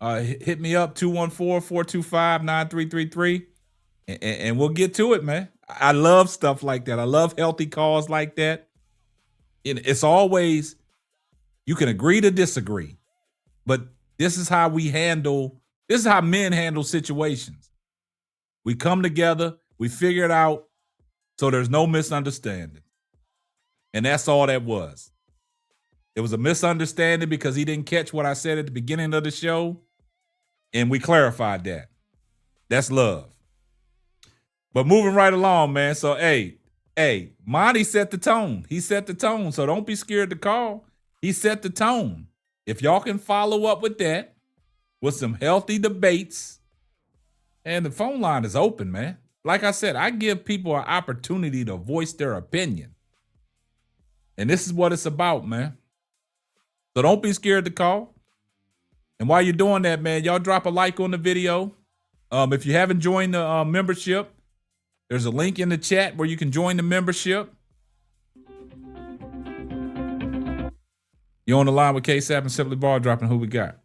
Hit me up, 214-425-9333, and we'll get to it, man. I love stuff like that. I love healthy calls like that. It's always, you can agree to disagree, but this is how men handle situations. We come together, we figure it out, so there's no misunderstanding. And that's all that was. It was a misunderstanding because he didn't catch what I said at the beginning of the show, and we clarified that. That's love. But moving right along, man. So, hey, Monty set the tone. He set the tone, so don't be scared to call. He set the tone. If y'all can follow up with that, with some healthy debates, and the phone line is open, man. Like I said, I give people an opportunity to voice their opinion. And this is what it's about, man. So don't be scared to call. And while you're doing that, man, y'all drop a like on the video. If you haven't joined the membership, there's a link in the chat where you can join the membership. You're on the line with K-Sap and Simply Ball Dropping. Who we got?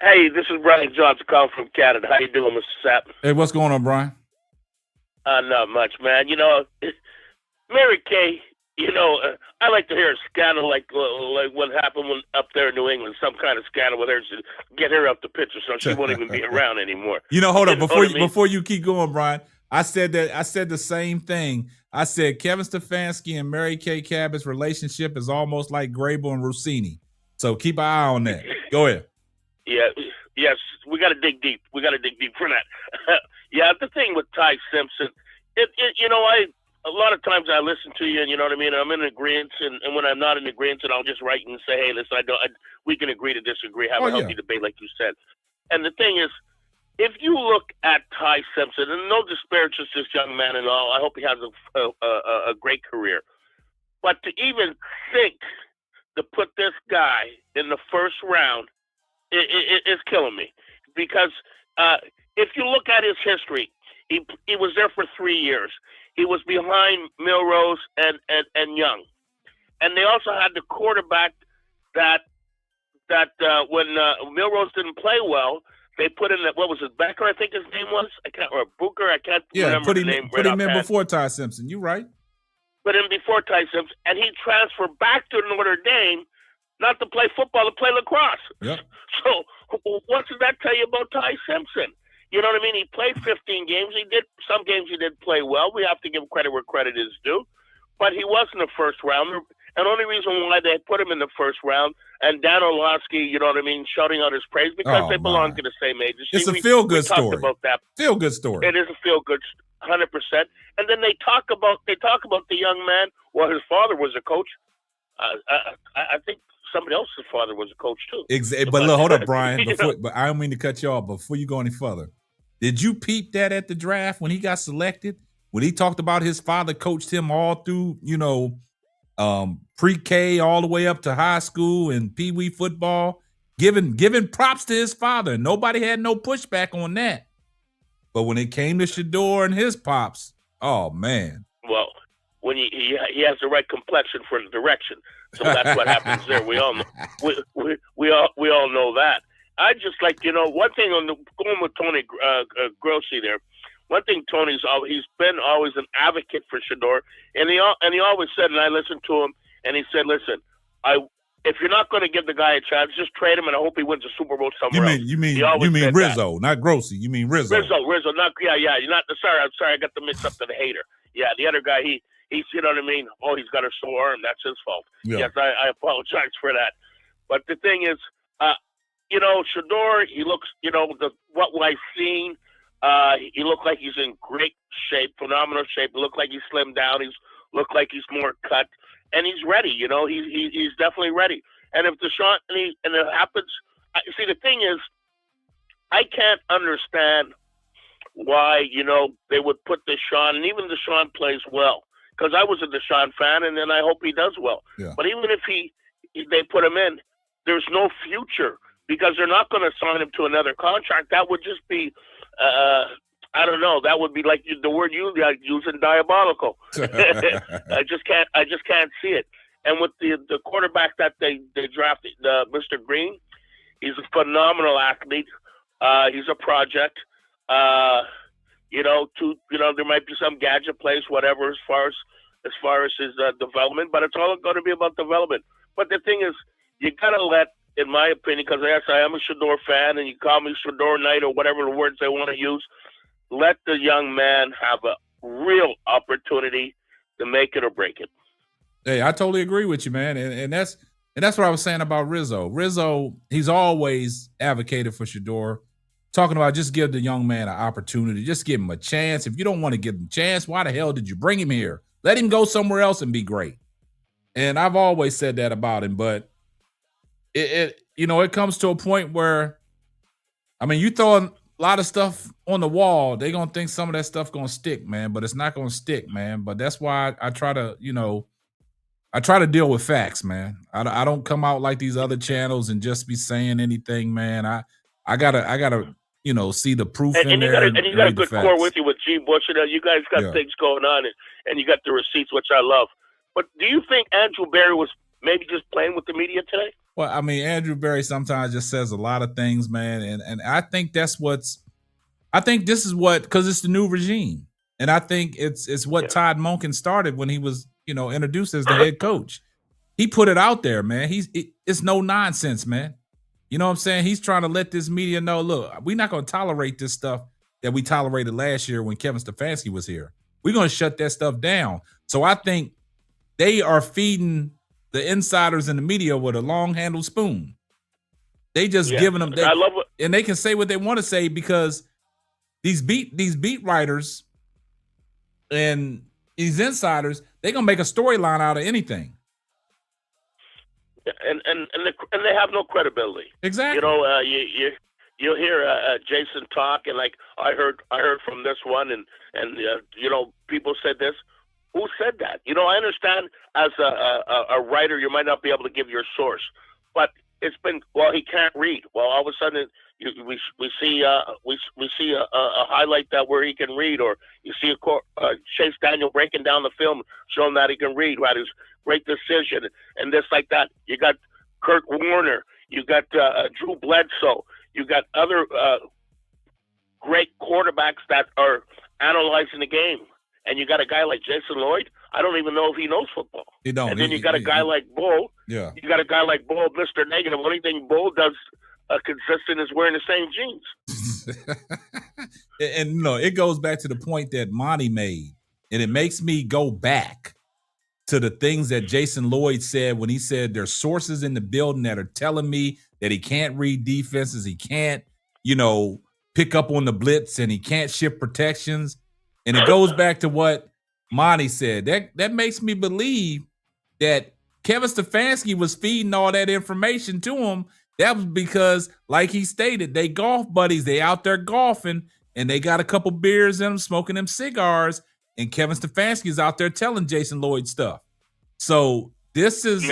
Hey, this is Brian Johnson calling from Canada. How you doing, Mr. Sapp? Hey, what's going on, Brian? Not much, man. You know, Mary Kay, you know, I like to hear a scandal like what happened up there in New England, some kind of scandal with her to get her up the picture so she won't even be around anymore. You know, hold on. Before you keep going, Brian, I said the same thing. I said Kevin Stefanski and Mary Kay Cabot's relationship is almost like Grable and Rossini. So keep an eye on that. Go ahead. Yeah, yes, we got to dig deep. We got to dig deep for that. Yeah, the thing with Ty Simpson, you know, a lot of times I listen to you, and you know what I mean. I'm in agreement, and when I'm not in agreement, I'll just write and say, "Hey, listen, we can agree to disagree, have a healthy debate," like you said. And the thing is, if you look at Ty Simpson, and no disparages this young man at all, I hope he has a great career. But to even think to put this guy in the first round, it's killing me. Because if you look at his history, he was there for 3 years. He was behind Milrose and Young. And they also had the quarterback that when Milrose didn't play well, they put in what was it, Becker, I think his name was? Or Booker, I can't remember the name. Put him in before Ty Simpson. You're right. Put him before Ty Simpson. And he transferred back to Notre Dame, not to play football, to play lacrosse. Yep. So what does that tell you about Ty Simpson? You know what I mean? He played 15 games. Some games he did play well. We have to give credit where credit is due. But he wasn't a first rounder. And the only reason why they put him in the first round, and Dan Orlovsky, you know what I mean, shouting out his praise, because they belong to the same agency. It's a feel-good story. We talked about that. Feel-good story. It is a feel-good, 100%. And then they talk about the young man. Well, his father was a coach. I think somebody else's father was a coach too. Exactly. But look, hold up, Brian. But I don't mean to cut you off. But before you go any further, did you peep that at the draft when he got selected? When he talked about his father coached him all through, you know, pre-K all the way up to high school and pee-wee football, giving props to his father. Nobody had no pushback on that. But when it came to Shador and his pops, oh man. Well, when he has the right complexion for the direction, so that's what happens there. We all know. We all know that. I just like, you know, one thing going with Tony Grossi there. One thing he's been always an advocate for Shador, and he always said, and I listened to him, and he said, listen, if you're not going to give the guy a chance, just trade him, and I hope he wins a Super Bowl somewhere else. You mean Rizzo, not Grossi. You mean Rizzo. Rizzo, not yeah. You're not sorry. I'm sorry. I got the mix up to the hater. Yeah, the other guy, he's you know what I mean. Oh, he's got a sore arm. That's his fault. Yeah. Yes, I apologize for that. But the thing is, you know, Shador, he looks, you know, what I've seen. He looked like he's in great shape, phenomenal shape. He looked like he's slimmed down. He's looked like he's more cut, and he's ready. You know, he's definitely ready. And if Deshaun and it happens, see, the thing is, I can't understand why, you know, they would put Deshaun, and even Deshaun plays well, because I was a Deshaun fan, and then I hope he does well. Yeah. But even if they put him in, there's no future, because they're not going to sign him to another contract. That would just be I don't know. That would be like the word you using, diabolical. I just can't see it. And with the quarterback that they drafted, Mr. Green, he's a phenomenal athlete. He's a project. You know, there might be some gadget plays, whatever, as far as his development, but it's all going to be about development. But the thing is, you gotta let, in my opinion, because yes, I am a Shador fan, and you call me Shador Knight or whatever the words they want to use, let the young man have a real opportunity to make it or break it. Hey, I totally agree with you, man, and that's And that's what I was saying about Rizzo. Rizzo, he's always advocated for Shedeur, talking about just give the young man an opportunity, just give him a chance. If you don't want to give him a chance, why the hell did you bring him here? Let him go somewhere else and be great. And I've always said that about him, but it comes to a point where, I mean, you throwing a lot of stuff on the wall, they're going to think some of that stuff going to stick, man, but it's not going to stick, man. But that's why I try to, I try to deal with facts, man. I don't come out like these other channels and just be saying anything, man. I gotta, see the proof in there. And you got a good core with you with G. Bush. You guys got things going on, and you got the receipts, which I love. But do you think Andrew Berry was maybe just playing with the media today? Well, I mean, Andrew Berry sometimes just says a lot of things, man, and I think this is what, because it's the new regime, and I think it's what Todd Monken started when he was introduced as the head coach. He put it out there, man. It's no nonsense, man. You know what I'm saying? He's trying to let this media know, look, we're not going to tolerate this stuff that we tolerated last year when Kevin Stefanski was here. We're going to shut that stuff down. So I think they are feeding the insiders in the media with a long-handled spoon. They just giving them. I love it. And they can say what they want to say because these beat writers and these insiders, they're going to make a storyline out of anything. And they have no credibility. Exactly. You'll hear Jason talk, and like I heard from this one, and people said this. Who said that? I understand as a writer, you might not be able to give your source, but it's been he can't read. Well, all of a sudden we see a highlight that where he can read, or you see Chase Daniel breaking down the film, showing that he can read, who had his great decision, and this like that. You got Kurt Warner, you got Drew Bledsoe, you got other great quarterbacks that are analyzing the game, and you got a guy like Jason Lloyd. I don't even know if he knows football. He don't. And then you got a guy like Bull. Yeah. You got a guy like Bull, Mr. Negative. Only thing Bull does consistent is wearing the same jeans. And it goes back to the point that Monty made, and it makes me go back to the things that Jason Lloyd said when he said there's sources in the building that are telling me that he can't read defenses, he can't, pick up on the blitz, and he can't shift protections. And it goes back to what Monty said. That makes me believe that Kevin Stefanski was feeding all that information to him. That was because, like he stated, they golf buddies. They out there golfing, and they got a couple beers in them, smoking them cigars, and Kevin Stefanski is out there telling Jason Lloyd stuff. So this is,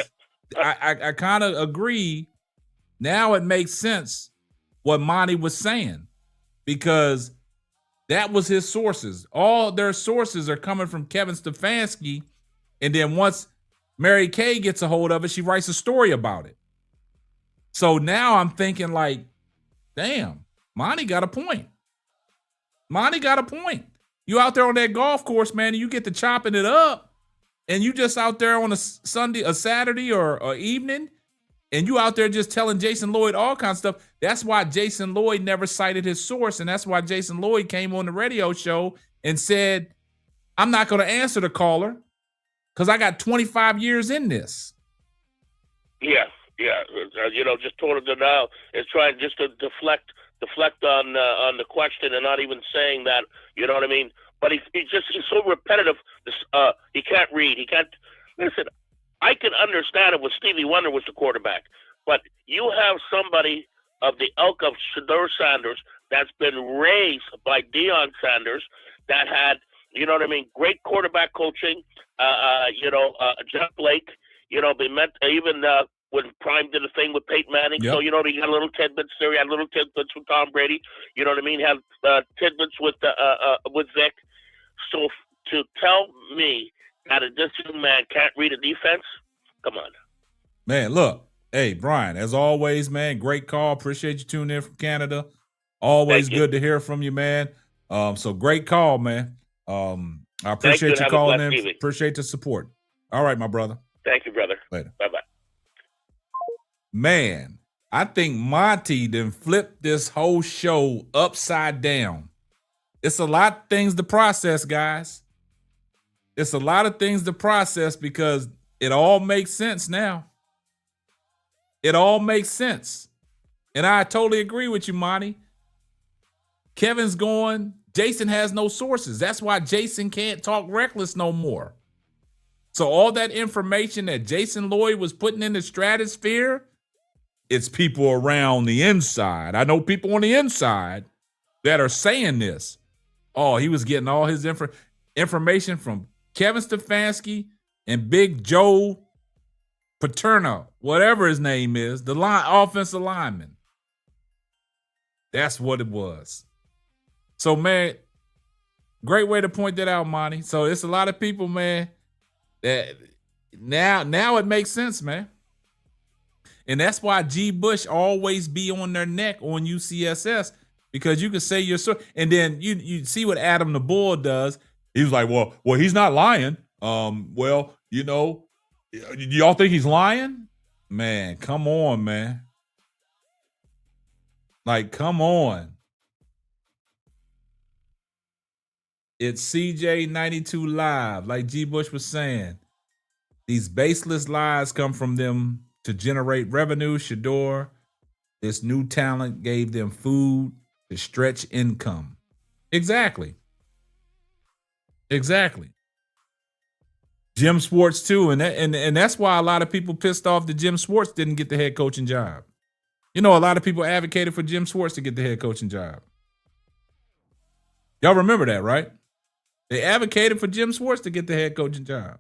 I kind of agree. Now it makes sense what Monty was saying, because that was his sources. All their sources are coming from Kevin Stefanski. And then once Mary Kay gets a hold of it, she writes a story about it. So now I'm thinking like, damn, Monty got a point. Monty got a point. You out there on that golf course, man, and you get to chopping it up, and you just out there on a Saturday or evening, and you out there just telling Jason Lloyd all kinds of stuff. That's why Jason Lloyd never cited his source, and that's why Jason Lloyd came on the radio show and said, I'm not going to answer the caller because I got 25 years in this. Yeah. Just told him to now. It's trying just to deflect on the question and not even saying that. You know what I mean? But he's so repetitive. He can't read. He can't listen. I can understand it when Stevie Wonder was the quarterback, but you have somebody of the ilk of Shedeur Sanders that's been raised by Deion Sanders that had, great quarterback coaching. Jeff Blake, they met even when Prime did a thing with Peyton Manning. Yep. So, he got a little tidbits there. He had little tidbits with Tom Brady. You know what I mean? Had tidbits with Vic. So to tell me that this young man can't read a defense, come on. Man, look. Hey, Brian, as always, man, great call. Appreciate you tuning in from Canada. Always good to hear from you, man. So great call, man. I appreciate you calling in. TV. Appreciate the support. All right, my brother. Thank you, brother. Later. Bye-bye. Man, I think Monty then flipped this whole show upside down. It's a lot of things to process, guys. It's a lot of things to process because it all makes sense now. It all makes sense. And I totally agree with you, Monty. Kevin's going, Jason has no sources. That's why Jason can't talk reckless no more. So all that information that Jason Lloyd was putting in the stratosphere, it's people around the inside. I know people on the inside that are saying this. Oh, he was getting all his information from Kevin Stefanski and Big Joe Paterno, whatever his name is, the offensive lineman. That's what it was. So, man, great way to point that out, Monty. So it's a lot of people, man, that now it makes sense, man. And that's why G. Bush always be on their neck on UCSS, because you can say your story. And then you see what Adam the Bull does. He was like, well, he's not lying. Well, you know, y'all think he's lying? Man, come on, man. Like, come on. It's CJ92 Live, like G. Bush was saying. These baseless lies come from them to generate revenue. Shador, this new talent gave them food to stretch income. Exactly. Jim Schwartz too, and that's why a lot of people pissed off that Jim Schwartz didn't get the head coaching job. You know, a lot of people advocated for Jim Schwartz to get the head coaching job. Y'all remember that, right? They advocated for Jim Schwartz to get the head coaching job.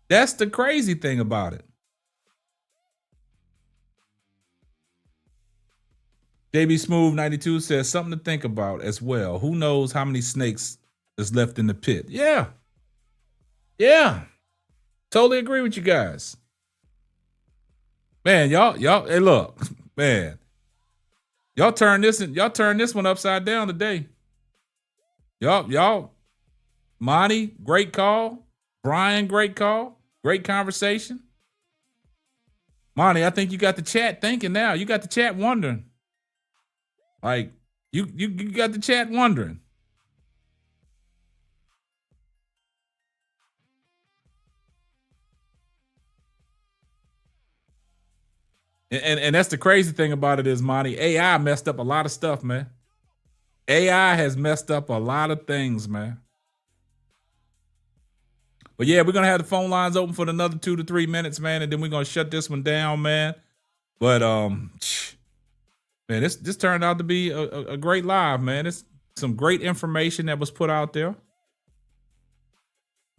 That's the crazy thing about it. JB Smooth 92 says something to think about as well. Who knows how many snakes is left in the pit? Yeah. Totally agree with you guys. Man, y'all, hey, look, man. Y'all turn this one upside down today. Y'all, Monty, great call. Brian, great call. Great conversation. Monty, I think you got the chat thinking now. You got the chat wondering. Like, you got the chat wondering. And that's the crazy thing about it is, Monty, AI messed up a lot of stuff, man. AI has messed up a lot of things, man. But yeah, we're going to have the phone lines open for another 2 to 3 minutes, man, and then we're going to shut this one down, man. But, man, this turned out to be a great live, man. It's some great information that was put out there.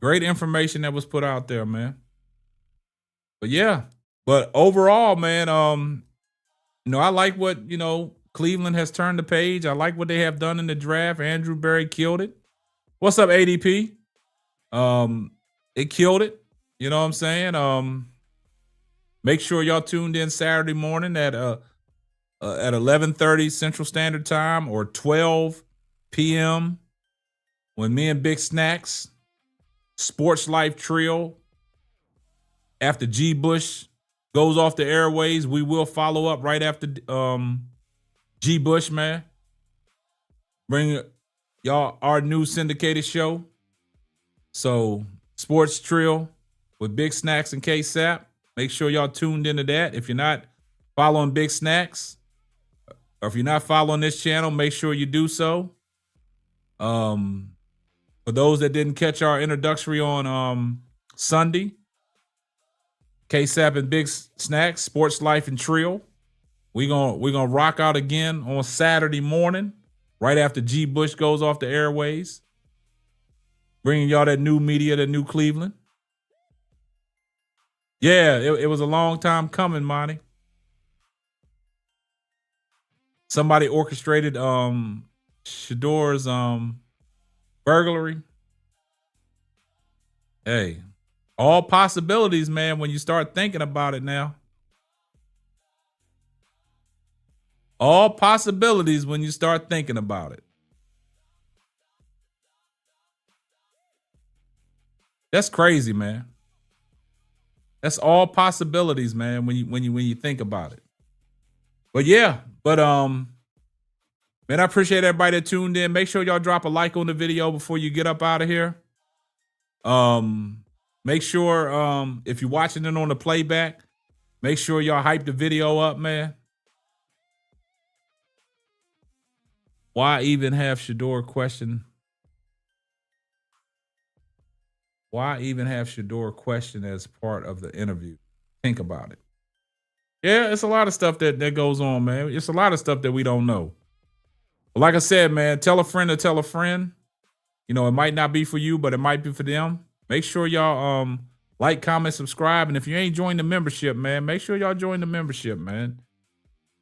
Great information that was put out there, man. But yeah. But overall, man, I like what, Cleveland has turned the page. I like what they have done in the draft. Andrew Berry killed it. What's up, ADP? It killed it. You know what I'm saying? Make sure y'all tuned in Saturday morning at 11:30 Central Standard Time or 12 p.m. when me and Big Snacks, Sports Life Trio, after G. Bush goes off the airways, we will follow up right after G. Bush, man. Bring y'all our new syndicated show. So, Sports Trio with Big Snacks and K-Sap. Make sure y'all tuned into that. If you're not following Big Snacks, or if you're not following this channel, make sure you do so. For those that didn't catch our introductory on Sunday, K-Sap and Big Snacks, Sports Life and Trio. We're gonna rock out again on Saturday morning, right after G. Bush goes off the airways. Bringing y'all that new media, that new Cleveland. Yeah, it was a long time coming, Monty. Somebody orchestrated Shador's burglary. Hey, all possibilities, man, when you start thinking about it now. All possibilities when you start thinking about it. That's crazy, man. That's all possibilities, man, when you think about it. But yeah, man, I appreciate everybody that tuned in. Make sure y'all drop a like on the video before you get up out of here. Make sure if you're watching it on the playback, Make sure y'all hype the video up, man. Why even have Shador question? Why even have Shador question as part of the interview? Think about it. Yeah, it's a lot of stuff that goes on, man. It's a lot of stuff that we don't know. But like I said, man, tell a friend to tell a friend. You know, it might not be for you, but it might be for them. Make sure y'all like, comment, subscribe. And if you ain't joined the membership, man, make sure y'all join the membership, man.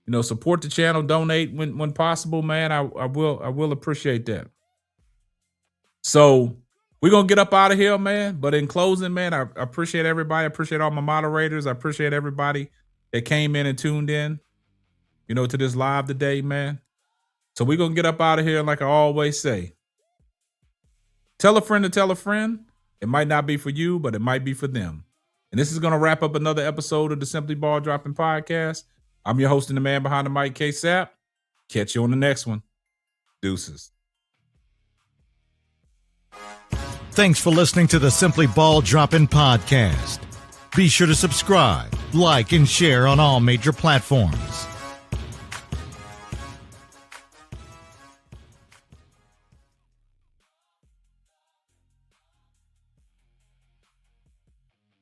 You know, support the channel, donate when possible, man. I will appreciate that. So we're going to get up out of here, man. But in closing, man, I appreciate everybody. I appreciate all my moderators. I appreciate everybody that came in and tuned in, you know, to this live today, man. So we're going to get up out of here. Like I always say, tell a friend to tell a friend. It might not be for you, but it might be for them. And this is going to wrap up another episode of the Simply Ball Dropping Podcast. I'm your host and the man behind the mic, K-Sap. Catch you on the next one. Deuces. Thanks for listening to the Simply Ball Dropping Podcast. Be sure to subscribe, like, and share on all major platforms.